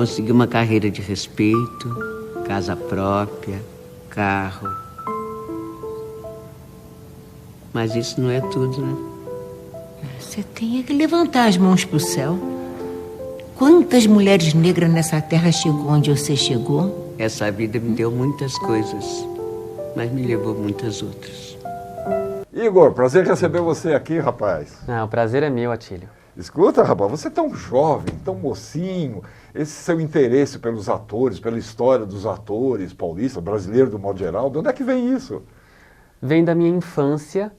Consegui uma carreira de respeito, casa própria, carro. Mas isso não é tudo, né? Você tem que levantar as mãos pro céu. Quantas mulheres negras nessa terra chegou onde você chegou? Essa vida me deu muitas coisas, mas me levou muitas outras. Igor, prazer receber você aqui, rapaz. O prazer é meu, Atílio. Escuta, rapaz, você é tão jovem, tão mocinho, esse seu interesse pelos atores, pela história dos atores paulistas, brasileiros do modo geral, de onde é que vem isso? Vem da minha infância.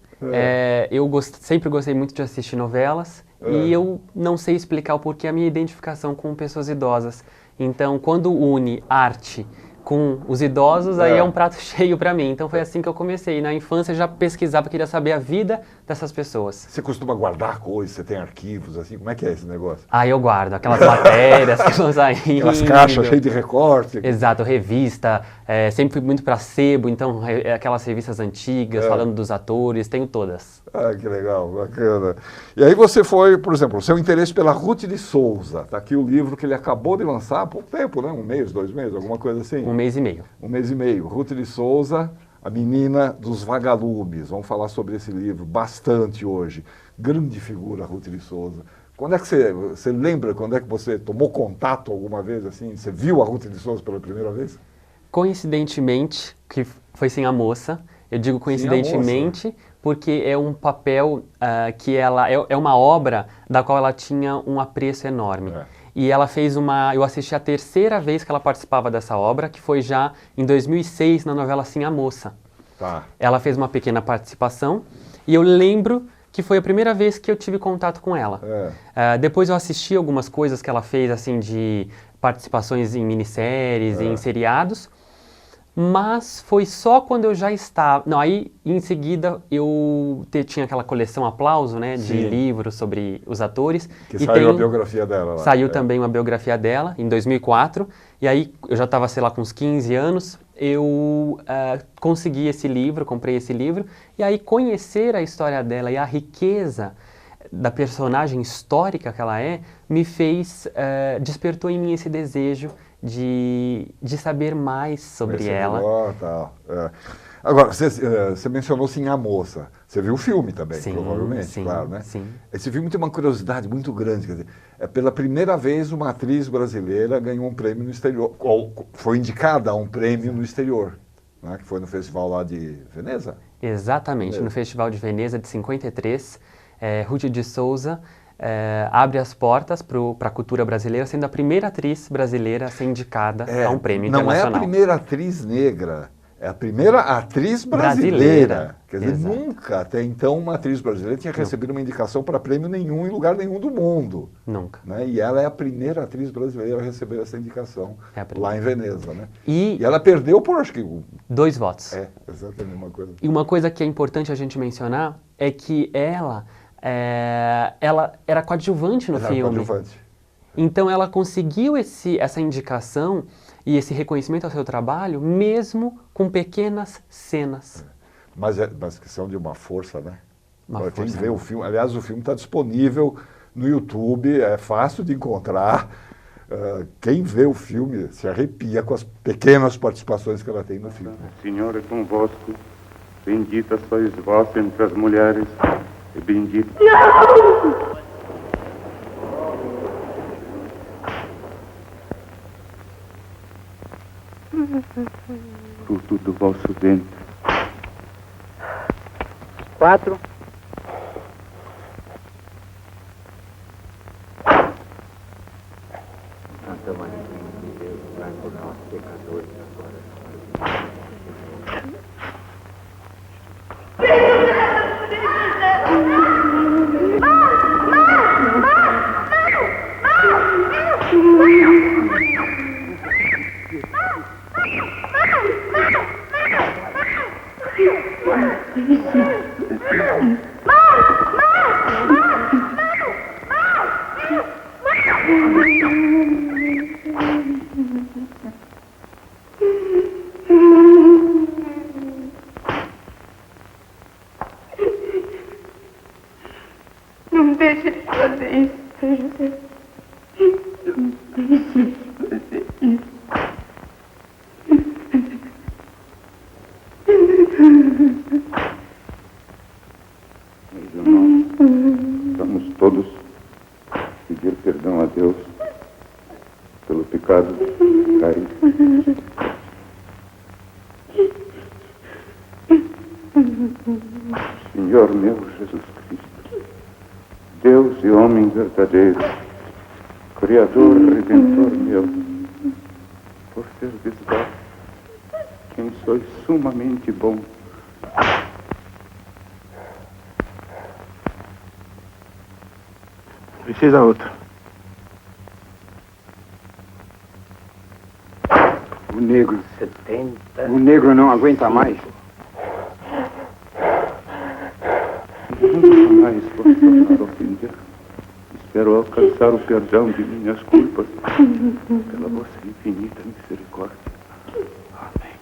Eu sempre gostei muito de assistir novelas e eu não sei explicar o porquê a minha identificação com pessoas idosas. Então, quando une arte com os idosos, aí é um prato cheio para mim. Então foi assim que eu comecei. Na infância eu já pesquisava, queria saber a vida dessas pessoas. Você costuma guardar coisas? Você tem arquivos, assim? Como é que é esse negócio? Eu guardo. Aquelas matérias que vão saindo. Aquelas caixas cheias de recorte. Exato, revista. Sempre fui muito para sebo, então aquelas revistas antigas, falando dos atores, tenho todas. Que legal, bacana. E aí você foi, por exemplo, o seu interesse pela Ruth de Souza. Está aqui o livro que ele acabou de lançar há pouco tempo, né? 1 mês, 2 meses, alguma coisa assim. 1 mês e meio. 1 mês e meio. Ruth de Souza, a menina dos vagalumes. Vamos falar sobre esse livro bastante hoje. Grande figura, Ruth de Souza. Quando é que você lembra, quando é que você tomou contato alguma vez, assim? Você viu a Ruth de Souza pela primeira vez? Coincidentemente, que foi Sim a Moça. Eu digo coincidentemente porque é um papel que ela é uma obra da qual ela tinha um apreço enorme. E ela fez eu assisti a 3ª vez que ela participava dessa obra, que foi já em 2006 na novela Sim a Moça. Ela fez uma pequena participação e eu lembro que foi a primeira vez que eu tive contato com ela. Depois eu assisti algumas coisas que ela fez, assim, de participações em minisséries, em seriados, mas foi só quando eu já estava... Não, aí em seguida eu tinha aquela coleção Aplauso, né, de livros sobre os atores. Que saiu a biografia dela lá. Saiu também uma biografia dela, em 2004, e aí eu já estava, sei lá, com uns 15 anos, eu consegui esse livro, comprei esse livro, e aí conhecer a história dela e a riqueza da personagem histórica que ela me fez, despertou em mim esse desejo de saber mais sobre ela. Agora, você mencionou Sim a Moça. Você viu o filme também, provavelmente, claro, né? Sim. Esse filme tem uma curiosidade muito grande. Quer dizer, pela primeira vez uma atriz brasileira ganhou um prêmio no exterior, ou foi indicada a um prêmio no exterior, né? Que foi no festival lá de Veneza? Exatamente, no Festival de Veneza de 53, Ruth de Souza abre as portas para a cultura brasileira, sendo a primeira atriz brasileira a ser indicada a um prêmio internacional. Não é a primeira atriz negra, é a primeira atriz brasileira. Quer dizer, nunca até então uma atriz brasileira tinha recebido uma indicação para prêmio nenhum em lugar nenhum do mundo. Nunca. Né? E ela é a primeira atriz brasileira a receber essa indicação lá em Veneza. Né? E ela perdeu por, acho que... 2 votos. Exatamente uma coisa. E uma coisa que é importante a gente mencionar é que ela era coadjuvante no filme. Coadjuvante. Então ela conseguiu essa indicação e esse reconhecimento ao seu trabalho, mesmo com pequenas cenas. Mas que são de uma força, né? Quem vê o filme, aliás, o filme está disponível no YouTube, é fácil de encontrar. Quem vê o filme se arrepia com as pequenas participações que ela tem no filme. O Senhor é convosco, bendita sois vós entre as mulheres, e bendito... Não! Fruto do vosso ventre. 4. Santa Maria de Deus, vai por nós pecadores agora. Não deixe de fazer isso, José. Não deixe. Meus irmãos, vamos todos pedir perdão a Deus pelo pecado caído. Senhor meu Jesus Cristo, Deus e homem verdadeiro, Criador, Redentor meu, por seres vós, quem sois sumamente bom. Precisa outro. O negro. 70. O negro não aguenta mais. Nunca mais vou tornar a ofender. Espero alcançar o perdão de minhas culpas pela vossa infinita misericórdia. Amém.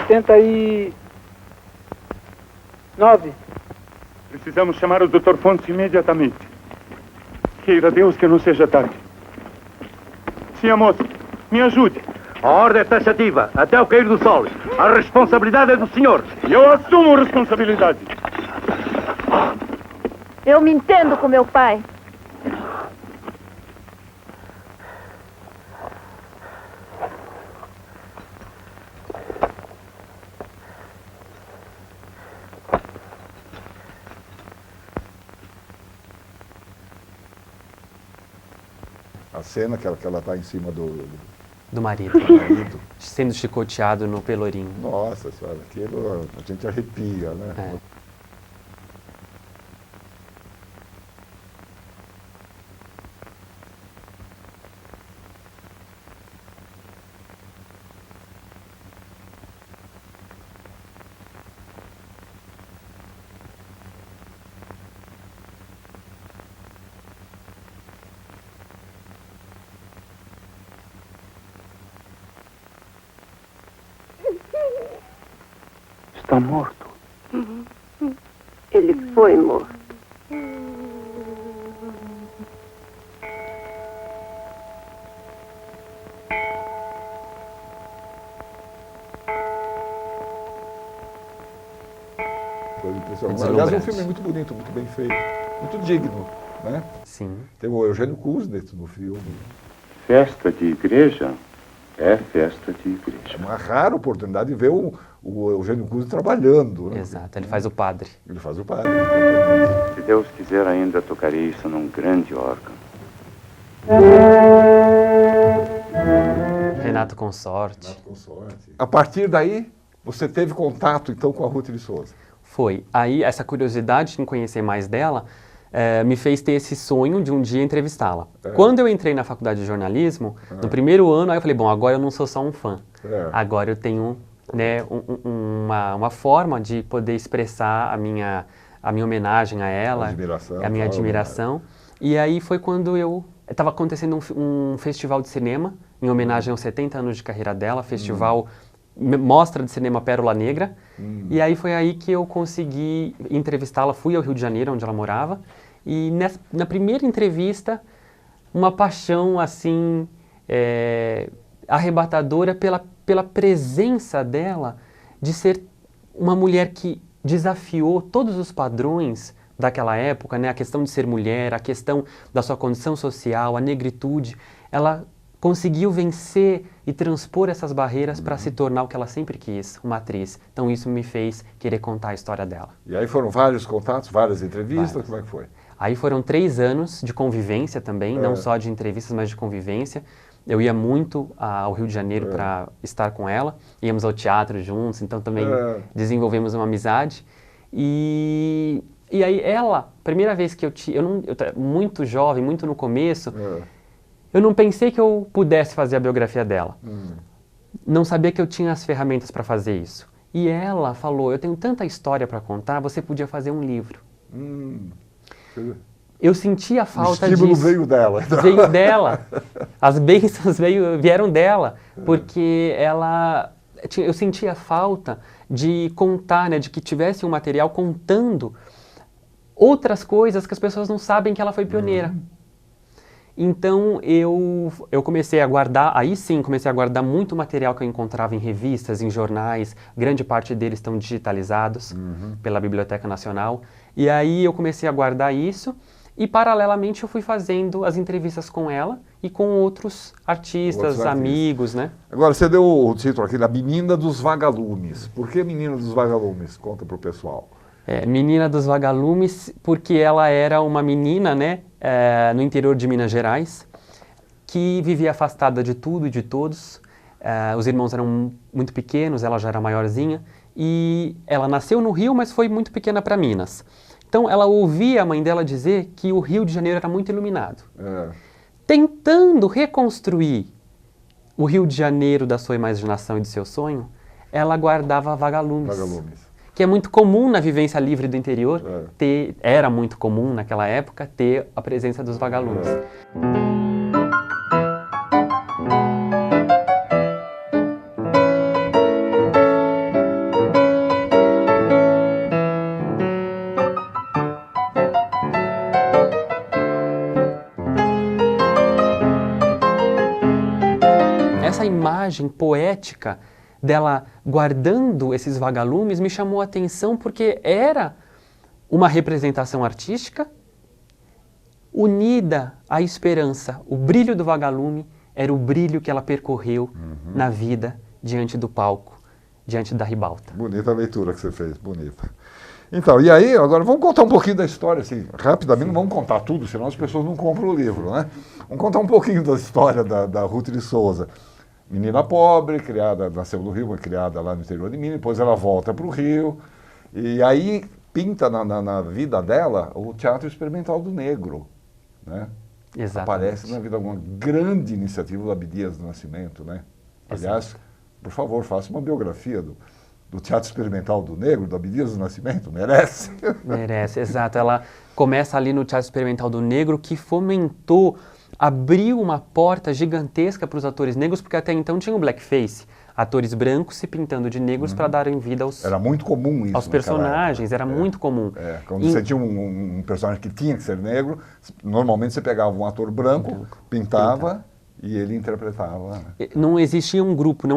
79. Precisamos chamar o Dr. Fontes imediatamente. Queira Deus que não seja tarde. Sim, moço, me ajude. A ordem é taxativa, até o cair do sol. A responsabilidade é do senhor. Eu assumo a responsabilidade. Eu me entendo com meu pai. A cena que ela está em cima Do marido, do marido. sendo chicoteado no pelourinho. Nossa senhora, aquilo a gente arrepia, né? É. Está morto. Ele foi morto. Coisa impressionante. É Aliás, deslumbrante. um filme muito bonito, muito bem feito, muito digno, né? Sim. Tem o Eugênio Kuznets no filme. Festa de igreja é festa de É igreja. uma rara oportunidade de ver o Eugênio Kuznets trabalhando, né? Exato, ele faz o padre. Ele faz o padre. Se Deus quiser, ainda tocarei isso num grande órgão. Renato Consorte. A partir daí, você teve contato, então, com a Ruth de Souza. Foi. Aí, essa curiosidade em conhecer mais dela me fez ter esse sonho de um dia entrevistá-la. Quando eu entrei na faculdade de jornalismo, no primeiro ano, aí eu falei, bom, agora eu não sou só um fã. Agora eu tenho, né, uma forma de poder expressar a minha homenagem a ela, Admiração, a minha tal, admiração. E aí foi quando estava acontecendo um festival de cinema, em homenagem aos 70 anos de carreira dela, festival Mostra de Cinema Pérola Negra. E aí foi aí que eu consegui entrevistá-la. Fui ao Rio de Janeiro, onde ela morava. E na primeira entrevista, uma paixão assim arrebatadora pela presença dela de ser uma mulher que desafiou todos os padrões daquela época, né? A questão de ser mulher, a questão da sua condição social, a negritude. Ela conseguiu vencer e transpor essas barreiras para se tornar o que ela sempre quis, uma atriz. Então isso me fez querer contar a história dela. E aí foram vários contatos, várias entrevistas, como é que foi? Aí foram 3 anos de convivência também, não só de entrevistas, mas de convivência. Eu ia muito ao Rio de Janeiro para estar com ela, íamos ao teatro juntos, então também desenvolvemos uma amizade. E aí ela, primeira vez que eu muito jovem, muito no começo, eu não pensei que eu pudesse fazer a biografia dela. Não sabia que eu tinha as ferramentas para fazer isso. E ela falou, eu tenho tanta história para contar, você podia fazer um livro. Eu sentia falta disso. O estímulo veio dela. Veio dela. As bênçãos vieram dela. Porque eu sentia falta de contar, né, de que tivesse um material contando outras coisas que as pessoas não sabem que ela foi pioneira. Então eu comecei a guardar, aí sim comecei a guardar muito material que eu encontrava em revistas, em jornais, grande parte deles estão digitalizados pela Biblioteca Nacional. E aí eu comecei a guardar isso e paralelamente eu fui fazendo as entrevistas com ela e com outros artistas, amigos, né? Agora, você deu o título aqui, A Menina dos Vagalumes. Por que Menina dos Vagalumes? Conta pro pessoal. Menina dos Vagalumes, porque ela era uma menina, né, no interior de Minas Gerais, que vivia afastada de tudo e de todos. Os irmãos eram muito pequenos, ela já era maiorzinha, e ela nasceu no Rio, mas foi muito pequena para Minas. Então ela ouvia a mãe dela dizer que o Rio de Janeiro era muito iluminado. Tentando reconstruir o Rio de Janeiro da sua imaginação e do seu sonho, ela guardava vagalumes. Que é muito comum na vivência livre do interior, era muito comum naquela época ter a presença dos vagalumes. Essa imagem poética dela guardando esses vagalumes me chamou a atenção porque era uma representação artística unida à esperança. O brilho do vagalume era o brilho que ela percorreu na vida diante do palco, diante da ribalta. Bonita a leitura que você fez, bonita. Então, e aí, agora vamos contar um pouquinho da história, assim, rapidamente, não vamos contar tudo, senão as pessoas não compram o livro, né? Vamos contar um pouquinho da história da Ruth de Souza. Menina pobre, nasceu no Rio, mas criada lá no interior de Minas, depois ela volta para o Rio, e aí pinta na vida dela o Teatro Experimental do Negro, né? Exatamente. Aparece na vida uma grande iniciativa do Abdias do Nascimento, né? Aliás, por favor, faça uma biografia do Teatro Experimental do Negro, do Abdias do Nascimento, merece. Merece, exato. Ela começa ali no Teatro Experimental do Negro, que fomentou, abriu uma porta gigantesca para os atores negros, porque até então tinha o blackface, atores brancos se pintando de negros para darem vida era muito comum isso aos personagens, era muito comum. Quando você tinha um personagem que tinha que ser negro, normalmente você pegava um ator branco, pintava e ele interpretava. Não existia um grupo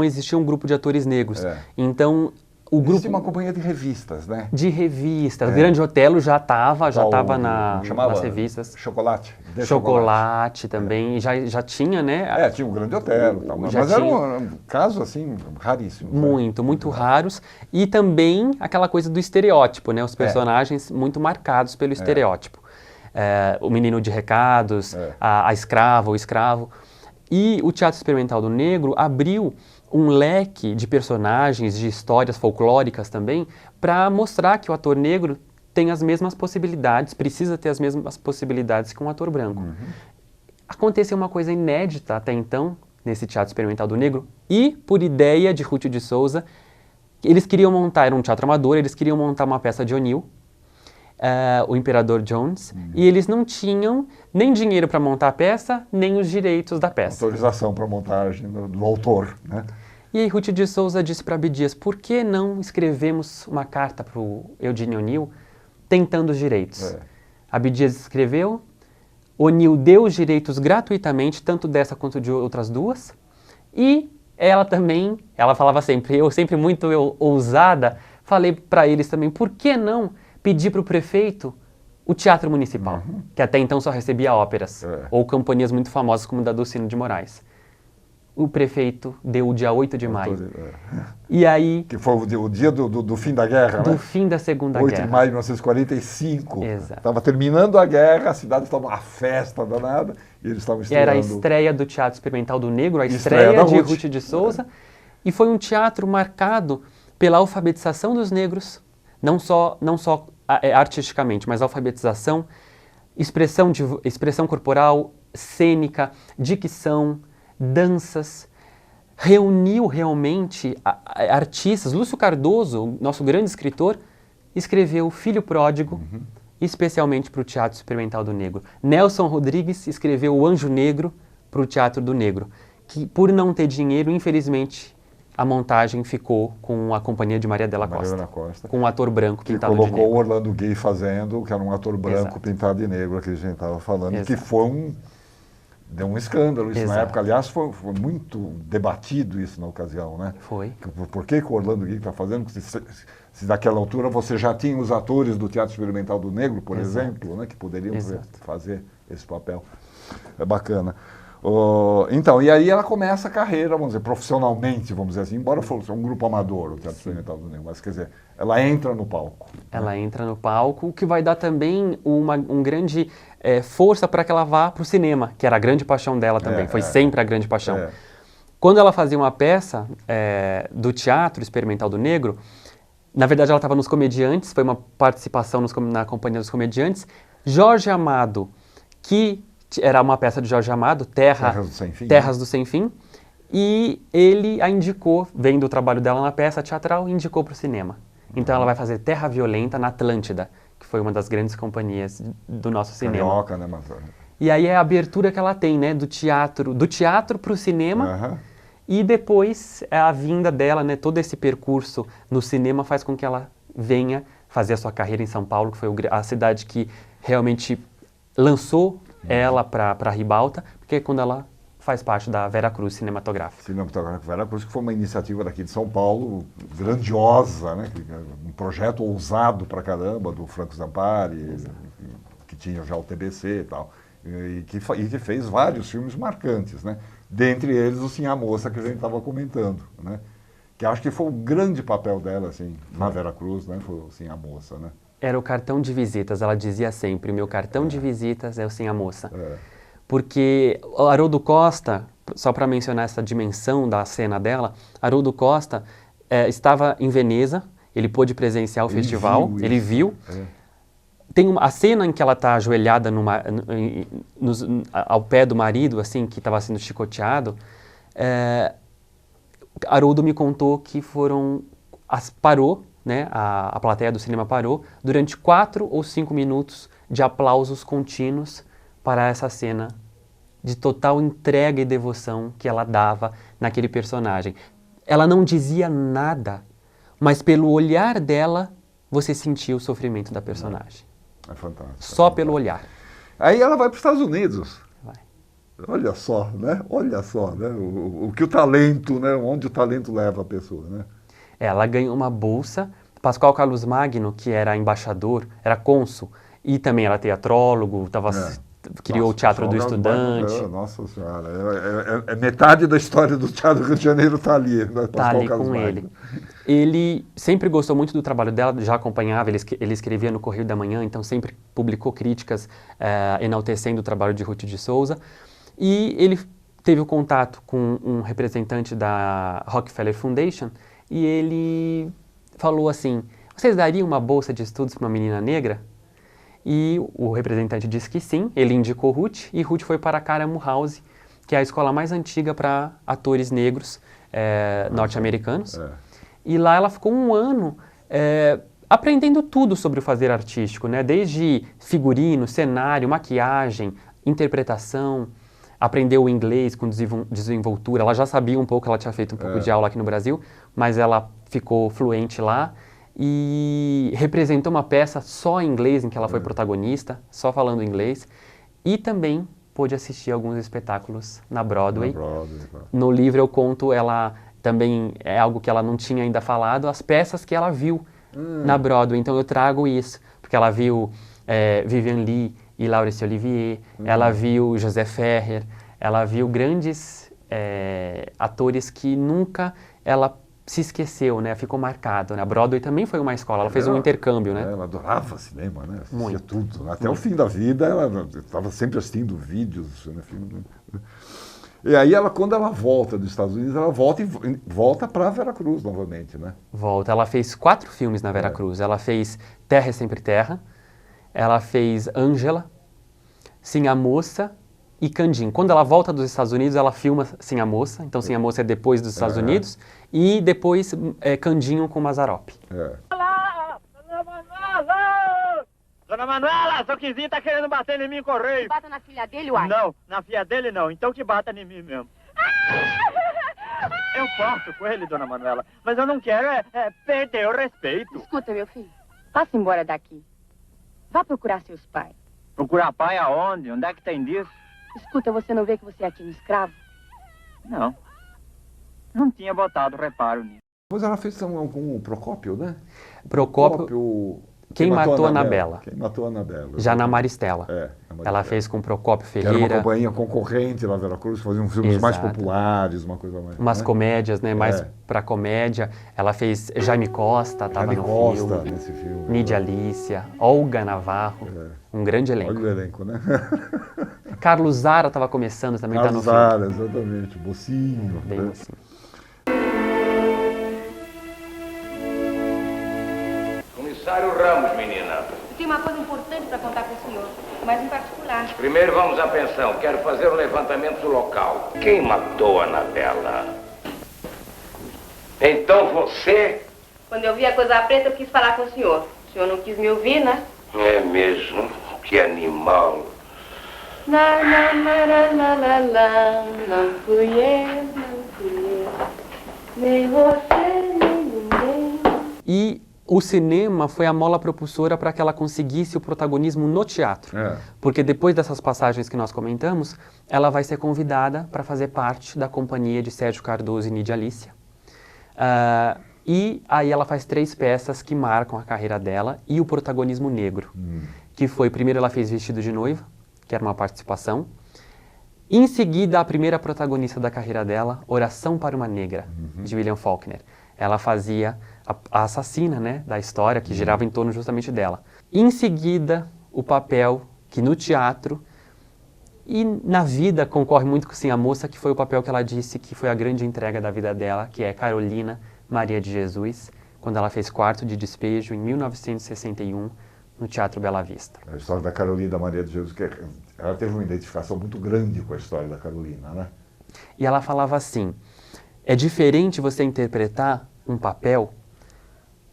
de atores negros. Então, o grupo... Existia uma companhia de revistas, né? De revistas. Grande Otelo já estava nas revistas. Chocolate também, já tinha, né? Tinha o Grande Otelo, mas era um caso, assim, raríssimo. Muito raros. E também aquela coisa do estereótipo, né? Os personagens muito marcados pelo estereótipo. O menino de recados, a escrava, o escravo. E o Teatro Experimental do Negro abriu um leque de personagens, de histórias folclóricas também, para mostrar que o ator negro tem as mesmas possibilidades, precisa ter as mesmas possibilidades que um ator branco. Aconteceu uma coisa inédita até então, nesse Teatro Experimental do Negro, e por ideia de Ruth de Souza, eles queriam montar, era um teatro amador, eles queriam montar uma peça de O'Neill, o Imperador Jones, e eles não tinham nem dinheiro para montar a peça, nem os direitos da peça. Autorização para montagem do autor, né? E aí Ruth de Souza disse para Abdias, por que não escrevemos uma carta para o Eugene O'Neill tentando os direitos? Abdias escreveu, O'Neill deu os direitos gratuitamente, tanto dessa quanto de outras duas, e ela também, ela falava sempre, eu sempre muito ousada, falei para eles também, por que não pedir para o prefeito o Teatro Municipal, que até então só recebia óperas, ou companhias muito famosas como da Dulcino de Moraes. O prefeito deu o dia 8 de maio. E aí... Que foi o dia do fim da guerra, do né? fim da Segunda Guerra. 8 de maio de 1945. Exato. Estava terminando a guerra, a cidade estava uma festa danada, e eles estavam estreando... Era a estreia do Teatro Experimental do Negro, a estreia de Ruth de Souza, e foi um teatro marcado pela alfabetização dos negros, não só artisticamente, mas alfabetização, expressão corporal, cênica, dicção, danças, reuniu realmente artistas. Lúcio Cardoso, nosso grande escritor, escreveu Filho Pródigo especialmente para o Teatro Experimental do Negro. Nelson Rodrigues escreveu O Anjo Negro para o Teatro do Negro, que por não ter dinheiro, infelizmente, a montagem ficou com a companhia de Maria Della Costa, com um ator branco pintado de negro. Que colocou o Orlando Guy fazendo, que era um ator branco Exato. pintado de negro, que a gente estava falando, Exato. que foi deu um escândalo isso Exato. na época. Aliás, foi muito debatido isso na ocasião, né? Foi. Por que o Orlando Guy está fazendo? Se daquela altura você já tinha os atores do Teatro Experimental do Negro, por Exato. exemplo, né, que poderiam Exato. fazer esse papel. É bacana. Então, e aí ela começa a carreira, vamos dizer, profissionalmente, vamos dizer assim, embora fosse um grupo amador, o Teatro Experimental do Negro, mas quer dizer, ela entra no palco. Ela entra no palco, o que vai dar também um grande força para que ela vá para o cinema, que era a grande paixão dela também, foi sempre a grande paixão. Quando ela fazia uma peça do Teatro Experimental do Negro, na verdade ela estava nos Comediantes, foi uma participação na Companhia dos Comediantes. Jorge Amado, que era uma peça de Jorge Amado, Terras do Sem Fim, e ele a indicou, vendo o trabalho dela na peça teatral, indicou para o cinema. Então ela vai fazer Terra Violenta na Atlântida, que foi uma das grandes companhias do nosso cinema. Carioca, né, mas... E aí é a abertura que ela tem, né, do teatro para o cinema, e depois a vinda dela, né, todo esse percurso no cinema faz com que ela venha fazer a sua carreira em São Paulo, que foi a cidade que realmente lançou ela para a ribalta, porque é quando ela faz parte da Vera Cruz Cinematográfica. Cinematográfica Vera Cruz, que foi uma iniciativa daqui de São Paulo, grandiosa, né? Um projeto ousado pra caramba, do Franco Zampari, que tinha já o TBC e tal, e que fez vários filmes marcantes, né? Dentre eles o Sim a Moça, que a gente estava comentando, né? Que acho que foi o grande papel dela, assim, na Vera Cruz, né? Foi o Sim a Moça, né? Era o cartão de visitas, ela dizia sempre, meu cartão de visitas é o Sim a Moça. Porque o Haroldo Costa, só para mencionar essa dimensão da cena dela, Haroldo Costa estava em Veneza, ele pôde presenciar o festival, ele viu. Tem a cena em que ela está ajoelhada ao pé do marido, assim, que estava sendo chicoteado. Haroldo me contou que parou, né, a plateia do cinema parou, durante 4 ou 5 minutos de aplausos contínuos para essa cena de total entrega e devoção que ela dava naquele personagem. Ela não dizia nada, mas pelo olhar dela, você sentia o sofrimento da personagem. É fantástico. Só pelo olhar. Aí ela vai para os Estados Unidos. Vai. Olha só, né? Olha só, né? O que o talento, né? Onde o talento leva a pessoa, né? Ela ganhou uma bolsa. Pascoal Carlos Magno, que era embaixador, era cônsul, e também era teatrólogo, criou o Teatro do Estudante. Nossa Senhora, metade da história do Teatro do Rio de Janeiro está ali. Né? Está ali com ele. Ele sempre gostou muito do trabalho dela, já acompanhava, ele escrevia no Correio da Manhã, então sempre publicou críticas enaltecendo o trabalho de Ruth de Souza. E ele teve o contato com um representante da Rockefeller Foundation e ele falou assim, vocês dariam uma bolsa de estudos para uma menina negra? E o representante disse que sim, ele indicou Ruth, e Ruth foi para a Caramo House, que é a escola mais antiga para atores negros norte-americanos. E lá ela ficou 1 ano aprendendo tudo sobre o fazer artístico, né? Desde figurino, cenário, maquiagem, interpretação, aprendeu o inglês com desenvoltura. Ela já sabia um pouco, ela tinha feito um pouco de aula aqui no Brasil, mas ela ficou fluente lá e representou uma peça só em inglês, em que ela foi protagonista, só falando inglês, e também pôde assistir alguns espetáculos na Broadway. No livro eu conto, ela também é algo que ela não tinha ainda falado, as peças que ela viu na Broadway, então eu trago isso, porque ela viu Vivian Leigh e Laurence Olivier, ela viu José Ferrer, ela viu grandes atores que nunca ela se esqueceu, né? Ficou marcado, né? A Broadway também foi uma escola, ela fez um intercâmbio, né? Ela adorava cinema, né? Assistia Muito. tudo. Até o fim da vida, ela estava sempre assistindo vídeos, né? E aí, quando ela volta dos Estados Unidos, ela volta para Vera Cruz novamente, né? Volta. Ela fez 4 filmes na Vera Cruz. Ela fez Terra é Sempre Terra, ela fez Ângela, Sim a Moça e Candim. Quando ela volta dos Estados Unidos, ela filma Sim a Moça. Então, Sim a Moça é depois dos Estados Unidos. E depois Candinho com Mazzaropi. Dona Manuela, seu Quinzinho tá querendo bater em mim, correio. Bata na filha dele, uai. Não, na filha dele não. Então que bata em mim mesmo. Eu posso com ele, Dona Manuela, mas eu não quero perder o respeito. Escuta, meu filho. Passa embora daqui. Vá procurar seus pais. Procurar pai aonde? Onde é que tem disso? Escuta, você não vê que você é aqui um escravo? Não. Não tinha botado reparo nisso. Depois ela fez com o Procópio, né? Procópio, quem matou a Anabela. Quem matou a Anabela. Já na Maristela. É, na Maristela. Ela fez com Procópio Que era uma Ferreira. companhia concorrente lá em Veracruz, faziam filmes mais Exato. populares, uma coisa mais... Umas né? comédias, né? Mais É. pra comédia. Ela fez Jaime Costa, tava Jaime no Costa filme. nesse filme. Nídia Alicia, Olga Navarro. Um grande elenco. Olha o elenco, né? Carlos Zara tava começando também, tá no Carlos filme. Zara, exatamente. Mocinho. Bem né? assim. Comissário Ramos, menina. Tem uma coisa importante para contar para o senhor, mas em particular. Primeiro vamos à pensão. Quero fazer um levantamento do local. Quem matou a Anabela? Então você... Quando eu vi a coisa preta, eu quis falar com o senhor. O senhor não quis me ouvir, né? É mesmo? Que animal. Lá, lá, lá, lá, lá, lá, não fui eu, nem você, nem ninguém. E o cinema foi a mola propulsora para que ela conseguisse o protagonismo no teatro. É. Porque depois dessas passagens que nós comentamos, ela vai ser convidada para fazer parte da companhia de Sérgio Cardoso e Nídia Alicia. E aí ela faz 3 peças que marcam a carreira dela e o protagonismo negro. Que foi, primeiro ela fez Vestido de Noiva, que era uma participação. Em seguida, a primeira protagonista da carreira dela, Oração para uma Negra, de William Faulkner. Ela fazia a assassina, né, da história, que girava em torno justamente dela. Em seguida, o papel que no teatro e na vida concorre muito com Sim a Moça, que foi o papel que ela disse que foi a grande entrega da vida dela, que é Carolina Maria de Jesus, quando ela fez Quarto de Despejo, em 1961, no Teatro Bela Vista. A história da Carolina Maria de Jesus, que ela teve uma identificação muito grande com a história da Carolina, né? E ela falava assim, é diferente você interpretar um papel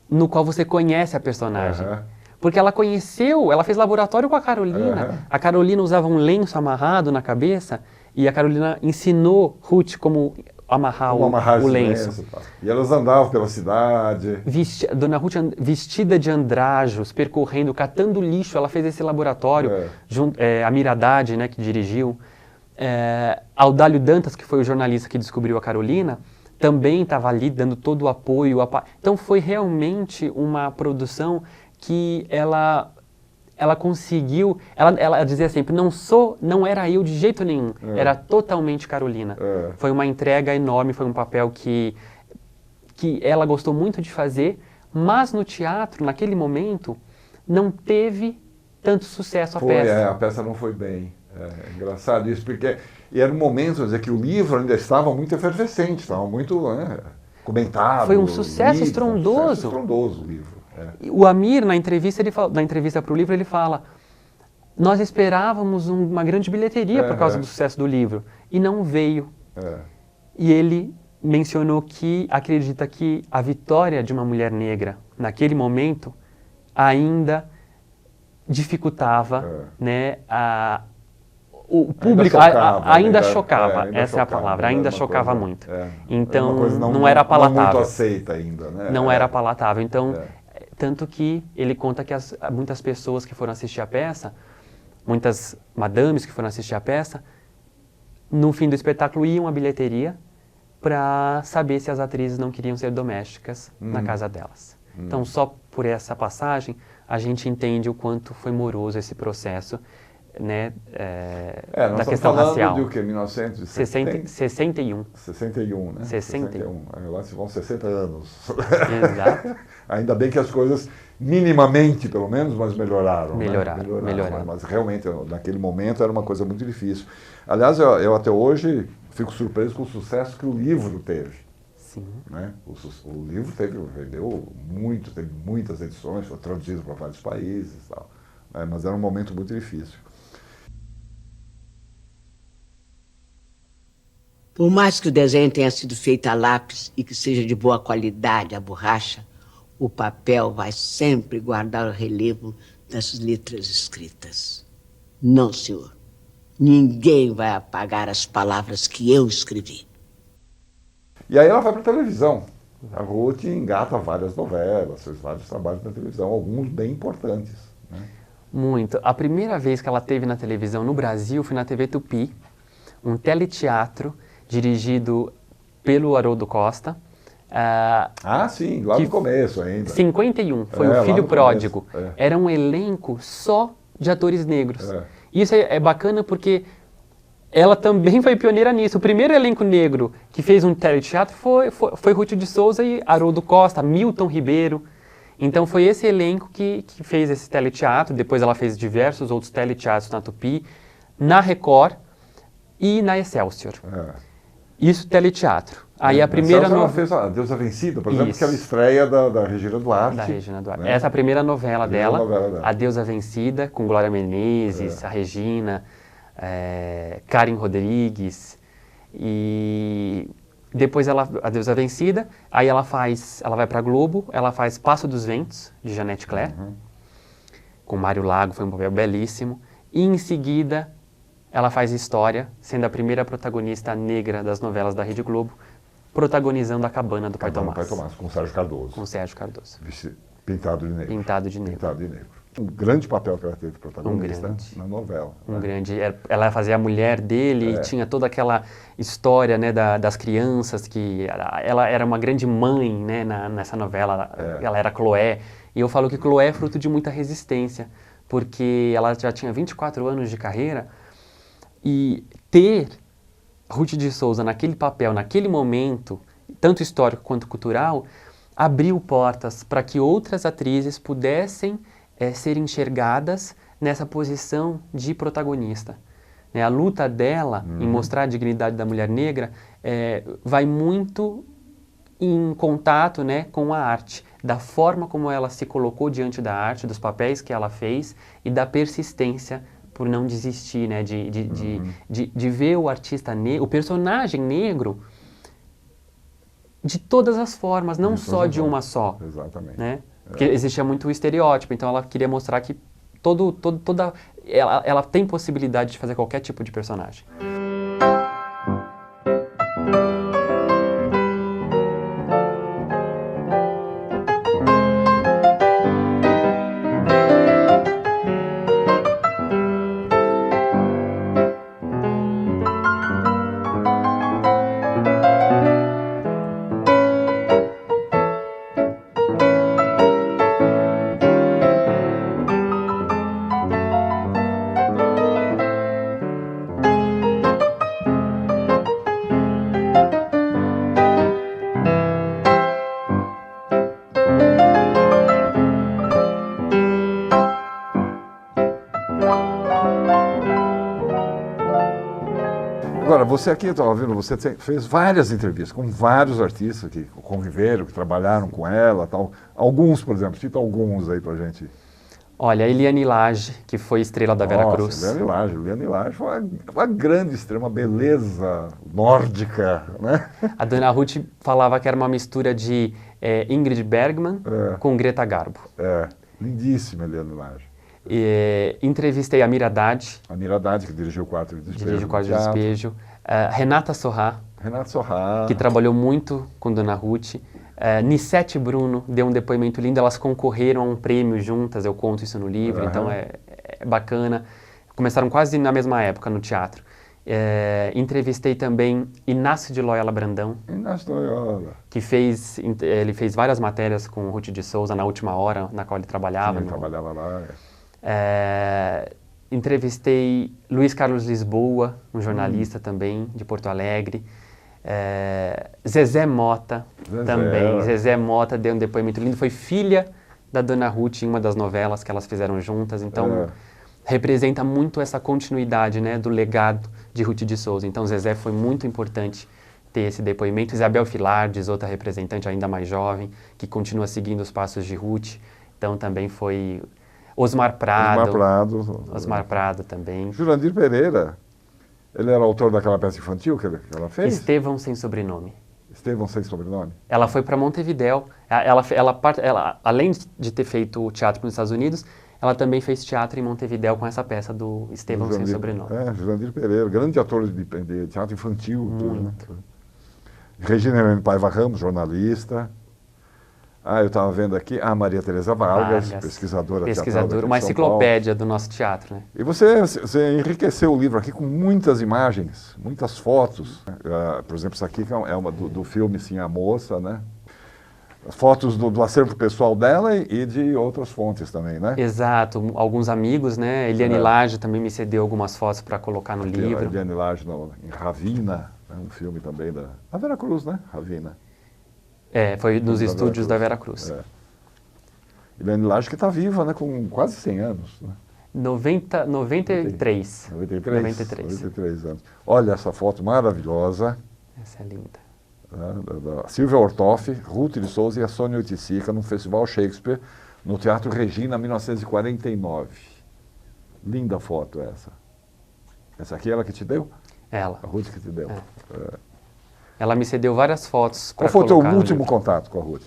no qual você conhece a personagem. Porque ela conheceu, ela fez laboratório com a Carolina. A Carolina usava um lenço amarrado na cabeça e a Carolina ensinou Ruth como amarrar o lenço. E elas andavam pela cidade. Dona Ruth vestida de andrajos, percorrendo, catando lixo, ela fez esse laboratório. A Miradade, né, que dirigiu. Audálio Dantas, que foi o jornalista que descobriu a Carolina, também estava ali dando todo o apoio. Então foi realmente uma produção que ela conseguiu, ela dizia sempre, não era eu de jeito nenhum, era totalmente Carolina. Foi uma entrega enorme, foi um papel que ela gostou muito de fazer, mas no teatro, naquele momento, não teve tanto sucesso a peça. A peça não foi bem. É engraçado isso, porque era um momento, quer dizer, que o livro ainda estava muito efervescente, estava muito comentado. Foi um sucesso estrondoso. Um sucesso estrondoso o livro. O Amir, na entrevista para o livro, ele fala, nós esperávamos uma grande bilheteria por causa do sucesso do livro, e não veio. E ele mencionou que acredita que a vitória de uma mulher negra, naquele momento, ainda dificultava, né, o público ainda chocava, essa é a palavra, ainda chocava muito. Então, não era palatável. Não muito aceita ainda, né? Não era palatável. Então, tanto que ele conta que muitas pessoas que foram assistir a peça, muitas madames que foram assistir a peça, no fim do espetáculo iam à bilheteria para saber se as atrizes não queriam ser domésticas na casa delas. Então, só por essa passagem, a gente entende o quanto foi moroso esse processo, né, da questão racial. De o quê? 1961. 61, né? 61. Lá se vão 60 anos. Exato. Ainda bem que as coisas, minimamente pelo menos, mas melhoraram. Melhoraram. Mas realmente, naquele momento, era uma coisa muito difícil. Aliás, eu até hoje fico surpreso com o sucesso que o livro teve. Sim. Né? O livro vendeu muito, teve muitas edições, foi traduzido para vários países e tal. Mas era um momento muito difícil. Por mais que o desenho tenha sido feito a lápis e que seja de boa qualidade a borracha, o papel vai sempre guardar o relevo das letras escritas. Não, senhor. Ninguém vai apagar as palavras que eu escrevi. E aí ela vai para a televisão. A Ruth engata várias novelas, fez vários trabalhos na televisão, alguns bem importantes, né? Muito. A primeira vez que ela teve na televisão no Brasil foi na TV Tupi, um teleteatro dirigido pelo Haroldo Costa. Sim, lá no começo ainda. 51, foi o Filho Pródigo. Era um elenco só de atores negros. Isso é bacana porque ela também foi pioneira nisso. O primeiro elenco negro que fez um teleteatro foi Ruth de Souza e Haroldo Costa, Milton Ribeiro. Então foi esse elenco que fez esse teleteatro. Depois ela fez diversos outros teleteatros na Tupi, na Record e na Excelsior. Isso, teleteatro. Aí a primeira novela... Ela fez a Deusa Vencida, por exemplo, que era a estreia da Regina Duarte. Da Regina Duarte. Né? Essa é a primeira novela dela, A Deusa Vencida, com Glória Menezes, a Regina, Karen Rodrigues. E depois a Deusa Vencida, aí ela vai para Globo, ela faz Passo dos Ventos, de Janete Claire, com Mário Lago, foi um papel belíssimo. E em seguida, ela faz História, sendo a primeira protagonista negra das novelas da Rede Globo, protagonizando A Cabana do Pai Tomás. Pai Tomás, com Sérgio Cardoso. Com Sérgio Cardoso. Pintado de negro. Pintado de negro. Pintado de negro. Um grande papel que ela teve protagonista na novela. Grande. Ela fazia a mulher dele e tinha toda aquela história, né, das crianças, que ela era uma grande mãe, né, nessa novela. Ela era Chloé. E eu falo que Chloé é fruto de muita resistência, porque ela já tinha 24 anos de carreira e ter Ruth de Souza naquele papel, naquele momento, tanto histórico quanto cultural, abriu portas para que outras atrizes pudessem ser enxergadas nessa posição de protagonista. A luta dela em mostrar a dignidade da mulher negra vai muito em contato, né, com a arte, da forma como ela se colocou diante da arte, dos papéis que ela fez e da persistência por não desistir, né, de ver o artista negro, o personagem negro, de todas as formas, não só de uma só. Exatamente. Né? Porque existia muito o estereótipo, então ela queria mostrar que ela tem possibilidade de fazer qualquer tipo de personagem. Agora, você aqui, eu estava vendo, você fez várias entrevistas com vários artistas que conviveram, que trabalharam com ela, tal. Alguns, por exemplo, cita alguns aí pra gente. Olha, a Eliane Lage, que foi estrela da Vera Cruz. Eliane Lage foi uma grande estrela, uma beleza nórdica, né? A Dona Ruth falava que era uma mistura de Ingrid Bergman com Greta Garbo. Lindíssima Eliane Lage. Entrevistei a Mira Haddad. A Mira Haddad, que dirigiu o Quarto de Despejo. Dirigiu o Quarto de Despejo. Renata Sorrah. Que trabalhou muito com Dona Ruth. Nissete Bruno deu um depoimento lindo. Elas concorreram a um prêmio juntas, eu conto isso no livro, então é bacana. Começaram quase na mesma época no teatro. Entrevistei também Inácio de Loyola Brandão. Inácio de Loyola. Que ele fez várias matérias com Ruth de Souza na Última Hora, na qual ele trabalhava. Sim, ele trabalhava lá. Entrevistei Luiz Carlos Lisboa, um jornalista também, de Porto Alegre. Zezé Mota também. Zezé Mota deu um depoimento lindo. Foi filha da Dona Ruth em uma das novelas que elas fizeram juntas. Então, representa muito essa continuidade, né, do legado de Ruth de Souza. Então, Zezé foi muito importante ter esse depoimento. Isabel Filardes, outra representante ainda mais jovem, que continua seguindo os passos de Ruth. Então, também foi... Osmar Prado também. Jurandir Pereira, ele era autor daquela peça infantil que ela fez? Estevão Sem Sobrenome. Estevão Sem Sobrenome? Ela foi para Montevidéu. Ela, além de ter feito o teatro nos Estados Unidos, ela também fez teatro em Montevidéu com essa peça do Estevão Sem Sobrenome. Jurandir Pereira, grande ator de teatro infantil. Muito. Tudo, né? Regina Helene Paiva Ramos, jornalista. Eu estava vendo aqui, a Maria Tereza Vargas, pesquisadora teatral uma enciclopédia do nosso teatro, né? E você enriqueceu o livro aqui com muitas imagens, muitas fotos. Por exemplo, isso aqui é uma do filme Sim, a Moça, né? Fotos do acervo pessoal dela e de outras fontes também, né? Exato, alguns amigos, né? Eliane Lage também me cedeu algumas fotos para colocar no livro. Eliane Lage em Ravina, um filme também da Vera Cruz, né? Ravina. Foi nos estúdios da Vera Cruz. Eliane Lage que está viva, né? Com quase 100 anos. Né? 93 anos. Olha essa foto maravilhosa. Essa é linda. Da Silvia Ortoff, Ruth de Souza e a Sônia Oiticica no Festival Shakespeare, no Teatro Regina, 1949. Linda foto essa. Essa aqui é ela que te deu? Ela. A Ruth que te deu. Ela me cedeu várias fotos. Qual foi o teu último contato com a Ruth?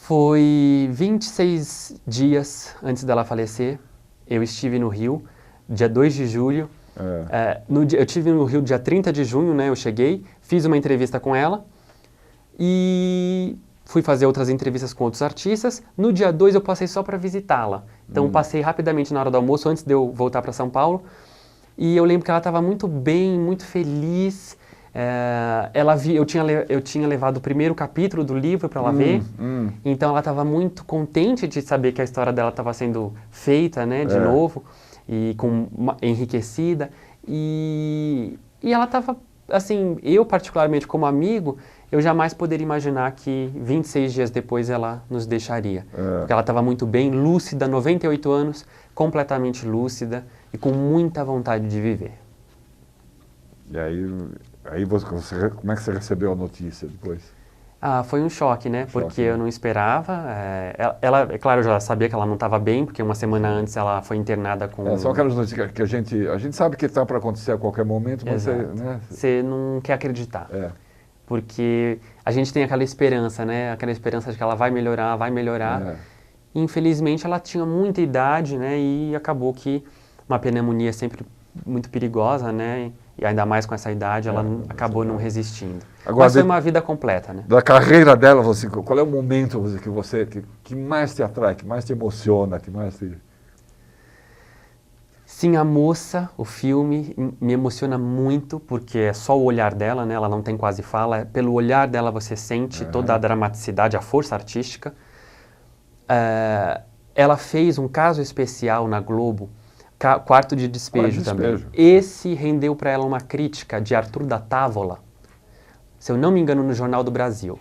Foi 26 dias antes dela falecer. Eu estive no Rio, dia 2 de julho. Eu estive no Rio dia 30 de junho, né? Eu cheguei, fiz uma entrevista com ela e fui fazer outras entrevistas com outros artistas. No dia 2 eu passei só para visitá-la. Então passei rapidamente na hora do almoço, antes de eu voltar para São Paulo. E eu lembro que ela estava muito bem, muito feliz. Eu tinha levado o primeiro capítulo do livro para ela ver, então ela estava muito contente de saber que a história dela estava sendo feita, né, de novo, e enriquecida, e ela estava, assim, eu particularmente como amigo, eu jamais poderia imaginar que 26 dias depois ela nos deixaria, porque ela estava muito bem, lúcida, 98 anos, completamente lúcida e com muita vontade de viver. E aí como é que você recebeu a notícia depois? Foi um choque, né? Porque eu não esperava. Ela, é claro, eu já sabia que ela não estava bem, porque uma semana antes ela foi internada com... São aquelas notícias que a gente sabe que está para acontecer a qualquer momento, mas você não quer acreditar. Porque a gente tem aquela esperança, né? Aquela esperança de que ela vai melhorar, vai melhorar. Infelizmente, ela tinha muita idade, né? E acabou que uma pneumonia é sempre muito perigosa, né? E ainda mais com essa idade, ela acabou não resistindo. Agora, mas foi uma vida completa, né? Da carreira dela, qual é o momento que mais te atrai, que mais te emociona, que mais te... Sim, A Moça, o filme, me emociona muito, porque é só o olhar dela, né? Ela não tem quase fala. Pelo olhar dela você sente toda a dramaticidade, a força artística. Ela fez um caso especial na Globo, Quarto de Despejo também. Esse rendeu para ela uma crítica de Arthur da Távola, se eu não me engano, no Jornal do Brasil.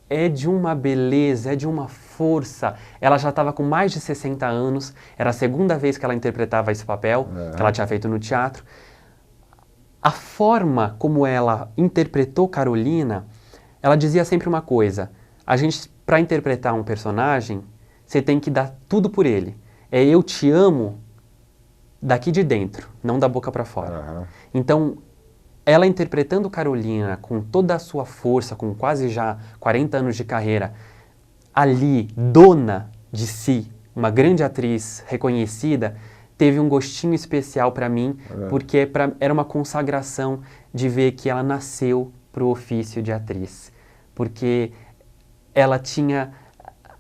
É de uma beleza, é de uma força. Ela já estava com mais de 60 anos, era a segunda vez que ela interpretava esse papel, que ela tinha feito no teatro. A forma como ela interpretou Carolina, ela dizia sempre uma coisa: para interpretar um personagem, você tem que dar tudo por ele. Eu te amo daqui de dentro, não da boca para fora. Então, ela interpretando Carolina com toda a sua força, com quase já 40 anos de carreira, ali, dona de si, uma grande atriz reconhecida, teve um gostinho especial para mim, porque era uma consagração de ver que ela nasceu para o ofício de atriz. Porque ela tinha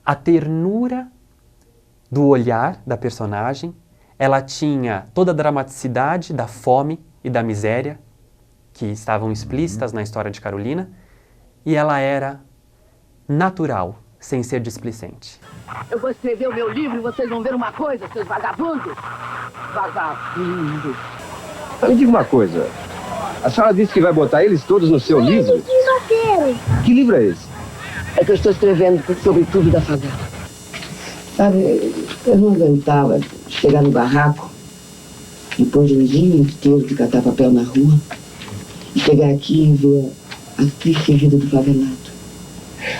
a ternura do olhar da personagem, ela tinha toda a dramaticidade da fome e da miséria, que estavam explícitas na história de Carolina, e ela era natural, sem ser displicente. Eu vou escrever o meu livro e vocês vão ver uma coisa, seus vagabundos. Vagabundos. Me diga uma coisa, a senhora disse que vai botar eles todos no seu livro? Que livro é esse? É que eu estou escrevendo sobre tudo da favela. Sabe, eu não aguentava chegar no barraco, depois de um dia inteiro de catar papel na rua, e chegar aqui e ver a triste vida do favelado.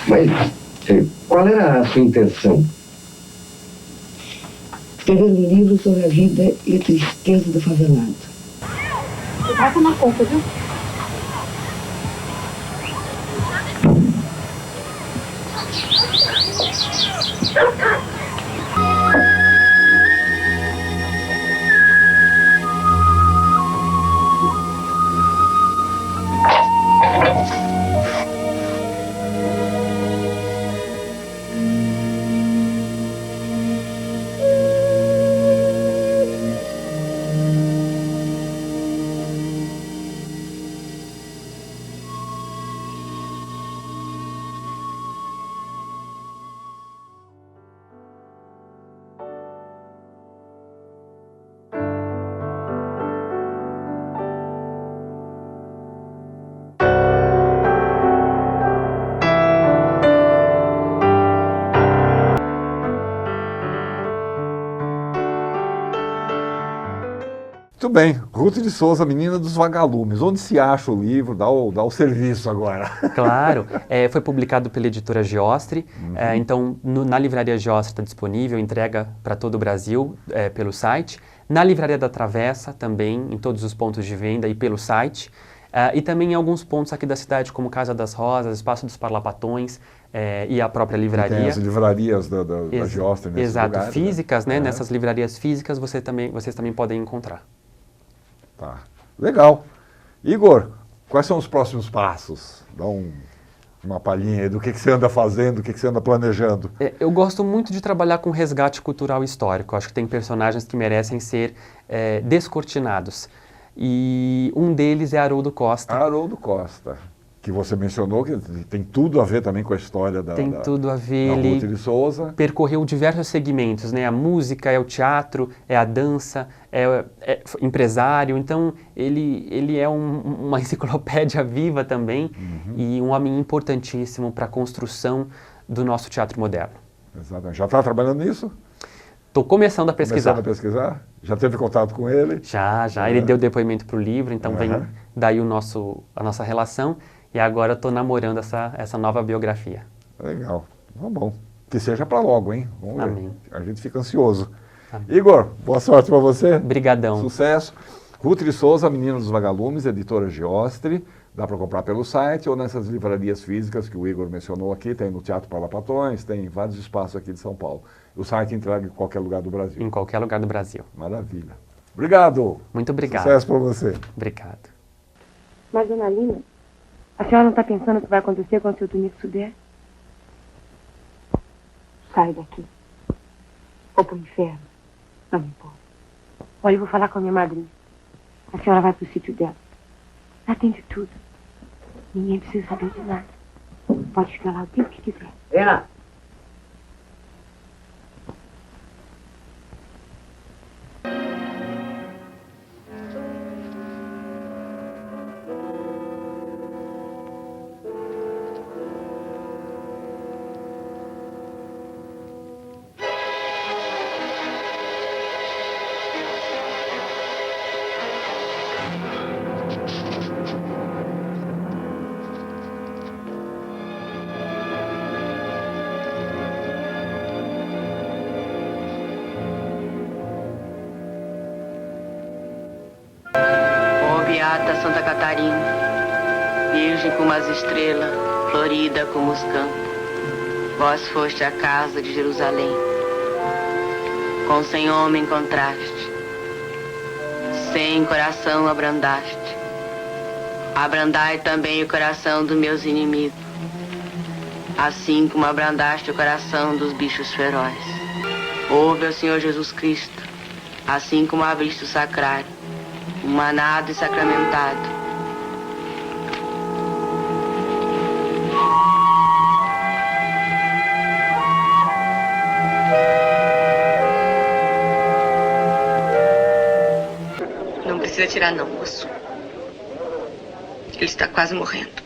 Mas qual era a sua intenção? Escrever um livro sobre a vida e a tristeza do favelado. Passa na conta, viu? Muito bem. Ruth de Souza, Menina dos Vagalumes. Onde se acha o livro? Dá o serviço agora. Claro. Foi publicado pela editora Giostre. Então, na livraria Giostre está disponível, entrega para todo o Brasil pelo site. Na Livraria da Travessa também, em todos os pontos de venda e pelo site. E também em alguns pontos aqui da cidade, como Casa das Rosas, Espaço dos Parlapatões e a própria livraria. Tem as livrarias da Giostre nesses Exato, lugares, físicas, né? Nessas livrarias físicas vocês também podem encontrar. Tá. Legal. Igor, quais são os próximos passos? Dá uma palhinha aí do que você anda fazendo, do que você anda planejando. Eu gosto muito de trabalhar com resgate cultural histórico. Acho que tem personagens que merecem ser descortinados. E um deles é Haroldo Costa. Haroldo Costa, que você mencionou, que tem tudo a ver também com a história da tudo a ver. Ruth de Souza. Percorreu diversos segmentos, né? A música, é o teatro, é a dança, é empresário. Então, ele é uma enciclopédia viva também e um homem importantíssimo para a construção do nosso teatro moderno. Exatamente. Já está trabalhando nisso? Estou começando a pesquisar. Começando a pesquisar? Já teve contato com ele? Já. Ele deu depoimento para o livro, então vem daí a nossa relação. E agora eu estou namorando essa nova biografia. Legal. Tá bom. Que seja para logo, hein? Vamos ver. Amém. A gente fica ansioso. Amém. Igor, boa sorte para você. Brigadão. Sucesso. Ruth de Souza, Menina dos Vagalumes, editora Giostre. Dá para comprar pelo site ou nessas livrarias físicas que o Igor mencionou aqui. Tem no Teatro Parlapatões, tem vários espaços aqui de São Paulo. O site entrega em qualquer lugar do Brasil. Em qualquer lugar do Brasil. Maravilha. Obrigado. Muito obrigado. Sucesso para você. Obrigado. Mas, dona Lina, a senhora não está pensando o que vai acontecer quando seu Domingos souber? Sai daqui. Ou pro inferno. Não me importa. Olha, eu vou falar com a minha madrinha. A senhora vai pro sítio dela. Lá tem de tudo. Ninguém precisa saber de nada. Pode ficar lá o tempo que quiser. Helena! Beata Santa Catarina, virgem como as estrelas, florida como os campos, vós foste a casa de Jerusalém. Com sem homem encontraste, sem coração abrandaste. Abrandai também o coração dos meus inimigos, assim como abrandaste o coração dos bichos ferozes. Ouve ao Senhor Jesus Cristo, assim como abriste o sacrário, humanado e sacramentado. Não precisa tirar não, moço. Ele está quase morrendo.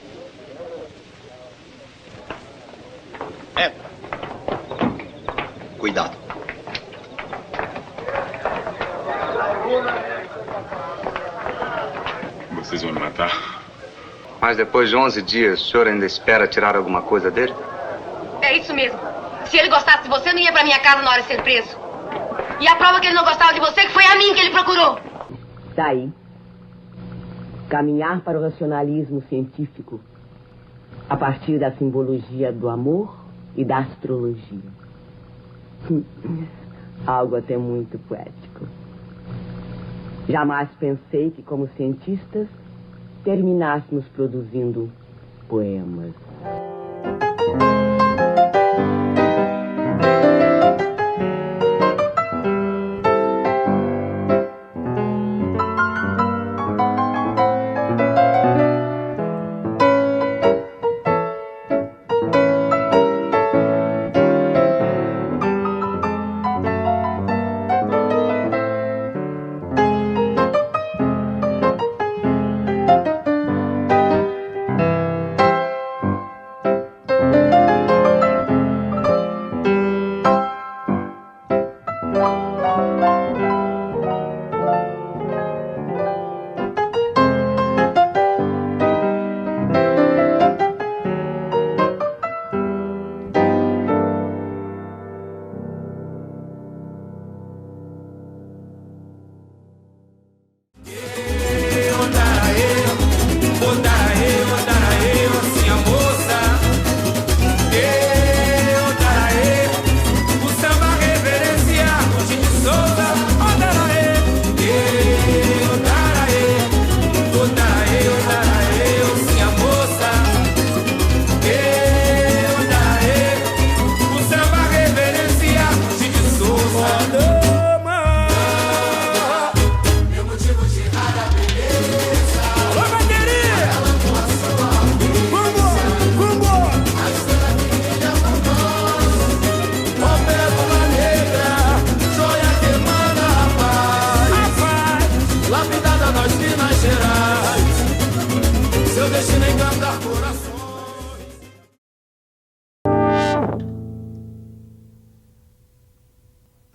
Cuidado. Vocês vão me matar? Mas depois de 11 dias, o senhor ainda espera tirar alguma coisa dele? É isso mesmo. Se ele gostasse de você, não ia pra minha casa na hora de ser preso. E a prova que ele não gostava de você, que foi a mim que ele procurou. Daí, caminhar para o racionalismo científico a partir da simbologia do amor e da astrologia. Algo até muito poético. Jamais pensei que, como cientistas, terminássemos produzindo poemas.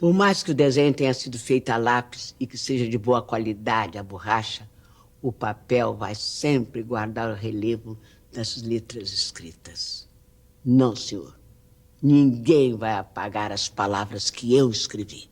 Por mais que o desenho tenha sido feito a lápis e que seja de boa qualidade a borracha, o papel vai sempre guardar o relevo das letras escritas. Não, senhor. Ninguém vai apagar as palavras que eu escrevi.